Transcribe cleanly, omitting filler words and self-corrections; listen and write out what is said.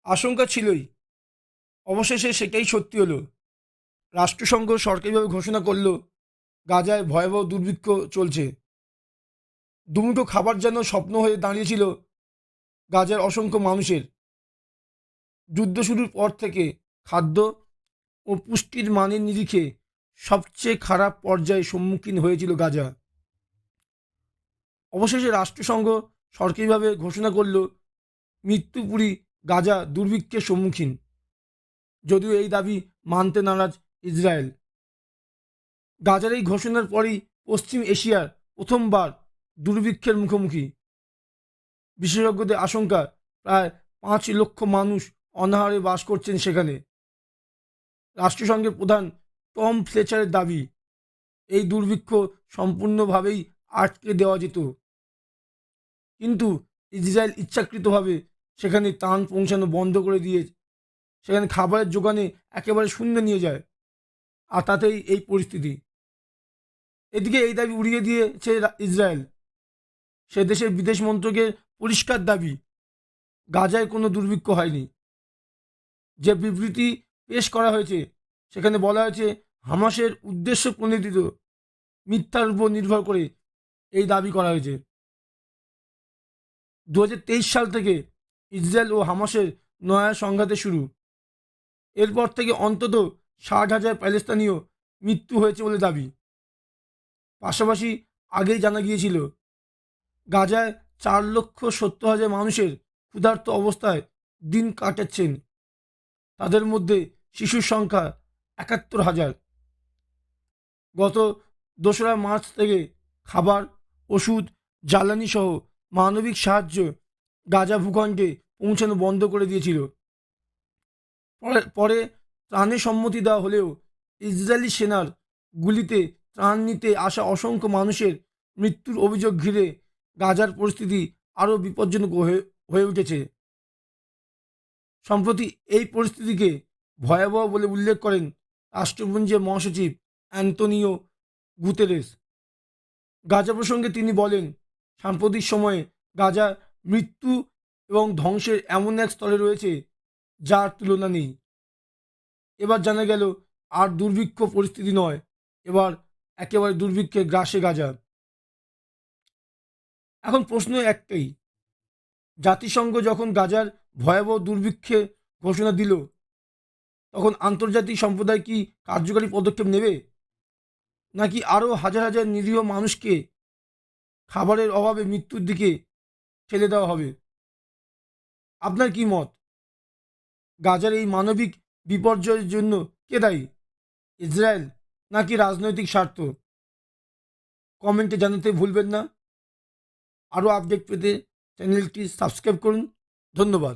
আশঙ্কা ছিলই, অবশেষে সেটাই সত্যি হলো। রাষ্ট্রসংঘ সরকারিভাবে ঘোষণা করল গাজায় ভয়াবহ দুর্ভিক্ষ চলছে। দুমুঠো খাবার যেন স্বপ্ন হয়ে দাঁড়িয়েছিল গাজার অসংখ্য মানুষের। যুদ্ধ শুরুর পর থেকে খাদ্য ও পুষ্টির মানের নিরিখে সবচেয়ে খারাপ পর্যায়ে সম্মুখীন হয়েছিল গাজা। অবশেষে রাষ্ট্রসংঘ সরকারিভাবে ঘোষণা করল মৃত্যুপুরী গাজা দুর্ভিক্ষের সম্মুখীন। যদিও এই দাবি মানতে নারাজ ইসরায়েল। গাজার এই ঘোষণার পরই পশ্চিম এশিয়ার প্রথমবার দুর্ভিক্ষের মুখোমুখি। বিশেষজ্ঞদের আশঙ্কা, প্রায় 5 লক্ষ মানুষ অনাহারে বাস করছেন সেখানে। রাষ্ট্রসংঘের প্রধান টম ফ্লেচারের দাবি, এই দুর্ভিক্ষ সম্পূর্ণভাবেই আটকে দেওয়া যেত, কিন্তু ইসরায়েল ইচ্ছাকৃতভাবে সেখানে ত্রাণ পৌঁছানো বন্ধ করে দিয়ে সেখানে খাবারের যোগানে একেবারে শূন্য নিয়ে যায়, আর তাতেই এই পরিস্থিতি। এদিকে এই দাবি উড়িয়ে দিয়েছে ইসরায়েল। সে দেশের বিদেশ মন্ত্রকের পরিষ্কার দাবি, গাজায় কোনো দুর্ভিক্ষ হয়নি। যে বিবৃতি পেশ করা হয়েছে সেখানে বলা হয়েছে হামাসের উদ্দেশ্য প্রণোদিত মিথ্যার উপর নির্ভর করে এই দাবি করা হয়েছে। 2023 সাল থেকে ইসরায়েল ও হামাসের নয়া সংঘাতে শুরু। এরপর থেকে অন্তত 60,000 প্যালেস্তানীয় মৃত্যু হয়েছে বলে দাবি। পাশাপাশি আগেই জানা গিয়েছিল গাজায় 4,70,000 মানুষের ক্ষুধার্ত অবস্থায় দিন কাটাচ্ছেন, তাদের মধ্যে শিশুর সংখ্যা 71,000। গত 2রা মার্চ থেকে খাবার, ওষুধ, জ্বালানি সহ মানবিক সাহায্য গাজা ভূখণ্ডে পৌঁছানো বন্ধ করে দিয়েছিল। পরে ত্রাণে সম্মতি দেওয়া হলেও ইসরায়েলি সেনার গুলিতে ত্রাণ নিতে আসা অসংখ্য মানুষের মৃত্যুর অভিযোগ ঘিরে গাজার পরিস্থিতি আরও বিপজ্জনক হয়ে উঠেছে। সম্প্রতি এই পরিস্থিতিকে ভয়াবহ বলে উল্লেখ করেন রাষ্ট্রপুঞ্জের মহাসচিব অ্যান্তোনিও গুতেরেস। গাজা প্রসঙ্গে তিনি বলেন, সাম্প্রতিক সময়ে গাজা মৃত্যু এবং ধ্বংসের এমন এক স্তরে রয়েছে যার তুলনা নেই। এবার জানা গেল আর দুর্ভিক্ষ পরিস্থিতি নয়, এবার একেবারে দুর্ভিক্ষে গ্রাসে গাজা। এখন প্রশ্ন একটাই, জাতিসংঘ যখন গাজার ভয়াবহ দুর্ভিক্ষে ঘোষণা দিল, তখন আন্তর্জাতিক সম্প্রদায় কি কার্যকরী পদক্ষেপ নেবে, নাকি আরও হাজার হাজার নিরীহ মানুষকে খাবারের অভাবে মৃত্যুর দিকে ঠেলে দেওয়া হবে? আপনার কি মত? গাজার এই মানবিক বিপর্যয়ের জন্য কে দায়ী, ইসরায়েল নাকি রাজনৈতিক স্বার্থ? কমেন্টে জানাতে ভুলবেন না। আরও আপডেট পেতে চ্যানেলটি সাবস্ক্রাইব করুন। ধন্যবাদ।